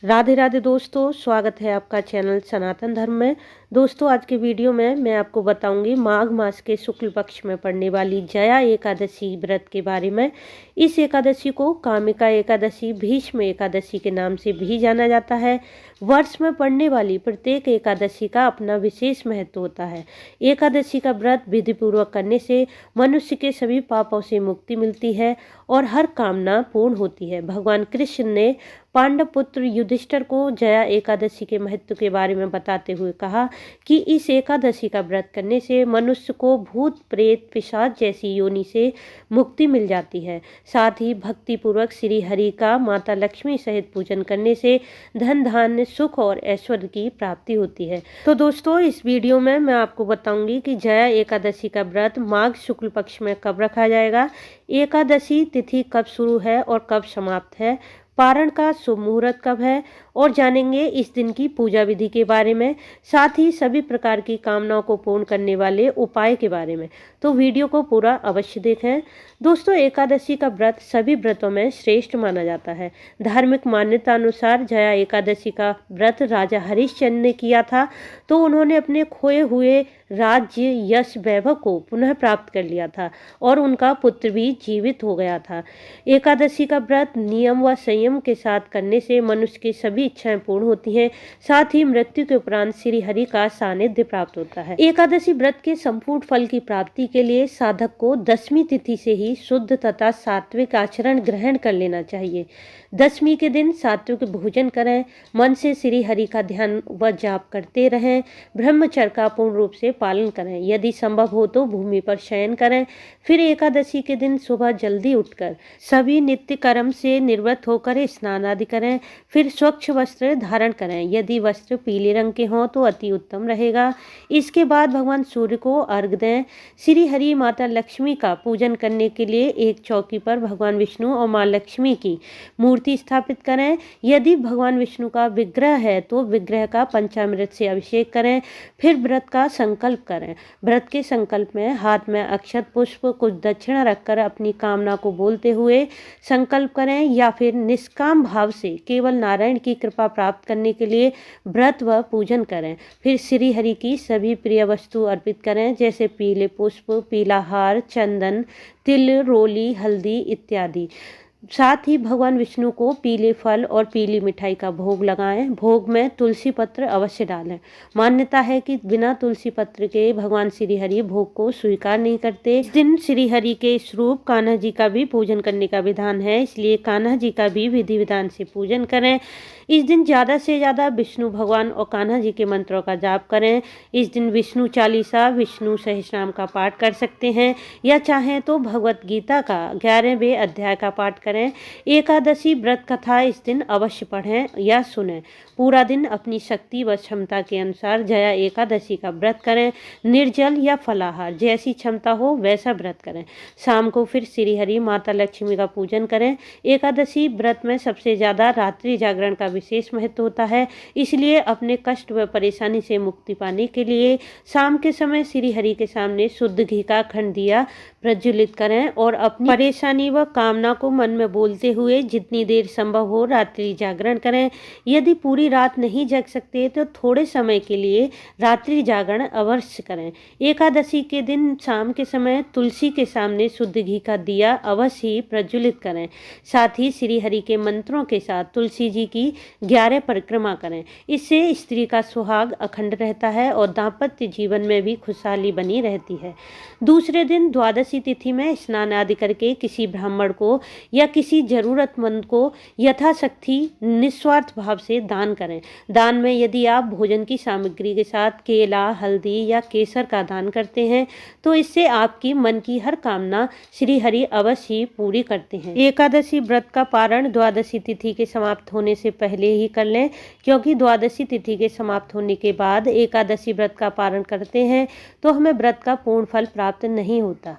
राधे राधे दोस्तों, स्वागत है आपका चैनल सनातन धर्म में। दोस्तों, आज के वीडियो में मैं आपको बताऊंगी माघ मास के शुक्ल पक्ष में पड़ने वाली जया एकादशी व्रत के बारे में। इस एकादशी को कामिका एकादशी, भीष्म एकादशी के नाम से भी जाना जाता है। वर्ष में पड़ने वाली प्रत्येक एकादशी का अपना विशेष महत्व होता है। एकादशी का व्रत विधि पूर्वक करने से मनुष्य के सभी पापों से मुक्ति मिलती है और हर कामना पूर्ण होती है। भगवान कृष्ण ने पांडव पुत्र युधिष्ठिर को जया एकादशी के महत्व के बारे में बताते हुए कहा कि इस एकादशी का व्रत करने से मनुष्य को भूत प्रेत पिशाच जैसी योनि से मुक्ति मिल जाती है। साथ ही भक्ति पूर्वक श्री हरि का माता लक्ष्मी सहित पूजन करने से धन धान्य सुख और ऐश्वर्य की प्राप्ति होती है। तो दोस्तों, इस वीडियो में मैं आपको बताऊंगी कि जया एकादशी का व्रत माघ शुक्ल पक्ष में कब रखा जाएगा, एकादशी तिथि कब शुरू है और कब समाप्त है, पारण का शुभ मुहूर्त कब है और जानेंगे इस दिन की पूजा विधि के बारे में, साथ ही सभी प्रकार की कामनाओं को पूर्ण करने वाले उपाय के बारे में। तो वीडियो को पूरा अवश्य देखें। दोस्तों, एकादशी का व्रत सभी व्रतों में श्रेष्ठ माना जाता है। धार्मिक मान्यता अनुसार जया एकादशी का व्रत राजा हरिश्चंद्र ने किया था, तो उन्होंने अपने खोए हुए राज्य यश वैभव को पुनः प्राप्त कर लिया था और उनका पुत्र भी जीवित हो गया था। एकादशी का व्रत नियम व संयम के साथ करने से मनुष्य की सभी इच्छाएं पूर्ण होती हैं। साथ ही मृत्यु के उपरांत श्री हरि का सानिध्य प्राप्त होता है। एकादशी व्रत के संपूर्ण फल की प्राप्ति के लिए साधक को दशमी तिथि से ही शुद्ध तथा सात्विक आचरण ग्रहण कर लेना चाहिए। दशमी के दिन सात्विक भोजन करें, मन से श्री हरि का ध्यान व जाप करते रहें, ब्रह्मचर्य का पूर्ण रूप से पालन करें। यदि संभव हो तो भूमि पर शयन करें। फिर एकादशी के दिन सुबह जल्दी उठकर सभी नित्य कर्म से निवृत्त होकर स्नान आदि करें। फिर स्वच्छ वस्त्र धारण करें। यदि वस्त्र पीले रंग के हों तो अति उत्तम रहेगा। इसके बाद भगवान सूर्य को अर्घ्य दें। श्री हरि माता लक्ष्मी का पूजन करने के लिए एक चौकी पर भगवान विष्णु और माँ लक्ष्मी की मूर्ति स्थापित करें। यदि भगवान विष्णु का विग्रह है तो विग्रह का पंचामृत से अभिषेक करें। फिर व्रत का संकल्प करें। व्रत के संकल्प में हाथ में अक्षत पुष्प कुछ दक्षिणा रखकर अपनी कामना को बोलते हुए संकल्प करें, या फिर निष्काम भाव से केवल नारायण की कृपा प्राप्त करने के लिए व्रत व पूजन करें। फिर श्री हरि की सभी प्रिय वस्तु अर्पित करें, जैसे पीले पुष्प, पीला हार, चंदन, तिल, रोली, हल्दी इत्यादि। साथ ही भगवान विष्णु को पीले फल और पीली मिठाई का भोग लगाएं। भोग में तुलसी पत्र अवश्य डालें। मान्यता है कि बिना तुलसी पत्र के भगवान श्री हरि भोग को स्वीकार नहीं करते। इस दिन श्री हरि के स्वरूप कान्हा जी का भी पूजन करने का विधान है, इसलिए कान्हा जी का भी विधि विधान से पूजन करें। इस दिन ज़्यादा से ज़्यादा विष्णु भगवान और कान्हा जी के मंत्रों का जाप करें। इस दिन विष्णु चालीसा, विष्णु सहस्रनाम का पाठ कर सकते हैं, या चाहें तो भगवत गीता का 11वें अध्याय का पाठ करें। एकादशी व्रत कथा इस दिन अवश्य पढ़ें या सुनें। पूरा दिन अपनी शक्ति व क्षमता के अनुसार जया एकादशी का व्रत करें। निर्जल या फलाहार, जैसी क्षमता हो वैसा व्रत करें। शाम को फिर श्री हरि माता लक्ष्मी का पूजन करें। एकादशी व्रत में सबसे ज़्यादा रात्रि जागरण का विशेष महत्व होता है, इसलिए अपने कष्ट व परेशानी से मुक्ति पाने के लिए शाम के समय श्री हरि के सामने शुद्ध घी का अखंड दिया प्रज्वलित करें और अपनी परेशानी व कामना को मन में बोलते हुए जितनी देर संभव हो रात्रि जागरण करें। यदि पूरी रात नहीं जग सकते तो थोड़े समय के लिए रात्रि जागरण अवश्य करें। एकादशी के दिन शाम के समय तुलसी के सामने शुद्ध घी का दिया अवश्य ही प्रज्वलित करें। साथ ही श्री हरि के मंत्रों के साथ तुलसी जी की 11 परिक्रमा करें। इससे स्त्री का सुहाग अखंड रहता है और दाम्पत्य जीवन में भी खुशहाली बनी रहती है। दूसरे दिन द्वादशी तिथि में स्नान आदि करके किसी ब्राह्मण को या किसी जरूरतमंद को यथाशक्ति निस्वार्थ भाव से दान करें। दान में यदि आप भोजन की सामग्री के साथ केला, हल्दी या केसर का दान करते हैं तो इससे आपकी मन की हर कामना श्री हरि अवश्य ही पूरी करते हैं। एकादशी व्रत का पारण द्वादशी तिथि के समाप्त होने से पहले ही कर लें, क्योंकि द्वादशी तिथि के समाप्त होने के बाद एकादशी व्रत का पारण करते हैं तो हमें व्रत का पूर्ण फल प्राप्त नहीं होता।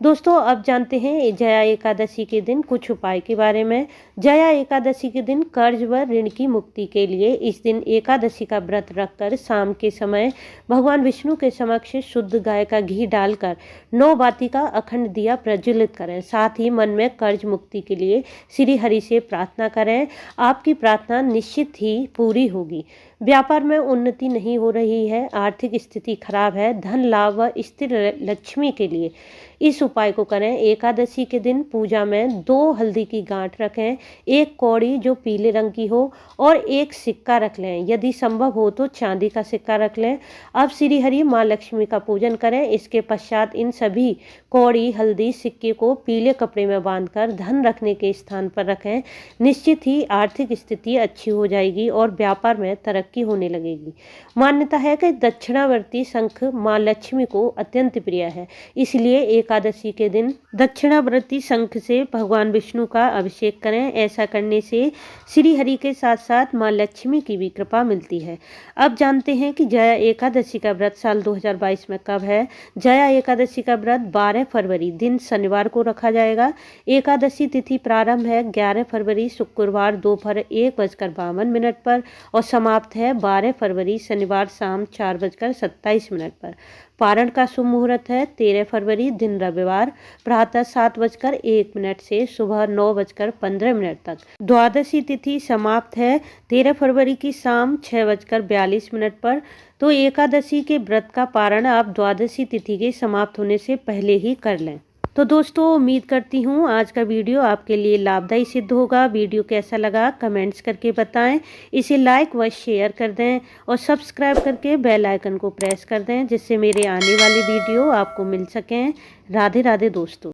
दोस्तों अब जानते हैं जया एकादशी के दिन कुछ उपाय के बारे में। जया एकादशी के दिन कर्ज व ऋण की मुक्ति के लिए इस दिन एकादशी का व्रत रखकर शाम के समय भगवान विष्णु के समक्ष शुद्ध गाय का घी डालकर 9 बाती का अखंड दिया प्रज्वलित करें। साथ ही मन में कर्ज मुक्ति के लिए श्री हरि से प्रार्थना करें। आपकी प्रार्थना निश्चित ही पूरी होगी। व्यापार में उन्नति नहीं हो रही है, आर्थिक स्थिति खराब है, धन लाभ व स्थिर लक्ष्मी के लिए इस उपाय को करें। एकादशी के दिन पूजा में 2 हल्दी की गांठ रखें, 1 कौड़ी जो पीले रंग की हो और 1 सिक्का रख लें। यदि संभव हो तो चांदी का सिक्का रख लें। अब श्री हरि माँ लक्ष्मी का पूजन करें। इसके पश्चात इन सभी कौड़ी हल्दी सिक्के को पीले कपड़े में बांधकर धन रखने के स्थान पर रखें। निश्चित ही आर्थिक स्थिति अच्छी हो जाएगी और व्यापार में तरक्की होने लगेगी। मान्यता है कि दक्षिणावर्ती शंख माँ लक्ष्मी को अत्यंत प्रिय है, इसलिए एकादशी के दिन दक्षिणावर्ती शंख से भगवान विष्णु का अभिषेक करें। ऐसा करने से श्री हरि के साथ साथ माँ लक्ष्मी की भी कृपा मिलती है। अब जानते हैं कि जया एकादशी का व्रत साल 2022 में कब है। जया एकादशी का व्रत 12 फरवरी दिन शनिवार को रखा जाएगा। एकादशी तिथि प्रारंभ है 11 फरवरी शुक्रवार दोपहर 1:52 पर और समाप्त है 12 फरवरी शनिवार शाम 4:27 पर। पारण का शुभ मुहूर्त है 13 फरवरी दिन रविवार प्रातः 7:01 से सुबह 9:15 तक। द्वादशी तिथि समाप्त है 13 फरवरी की शाम 6:42 पर। तो एकादशी के व्रत का पारण आप द्वादशी तिथि के समाप्त होने से पहले ही कर लें। तो दोस्तों उम्मीद करती हूँ आज का वीडियो आपके लिए लाभदायी सिद्ध होगा। वीडियो कैसा लगा कमेंट्स करके बताएं। इसे लाइक व शेयर कर दें और सब्सक्राइब करके बेल आइकन को प्रेस कर दें, जिससे मेरे आने वाली वीडियो आपको मिल सकें। राधे राधे दोस्तों।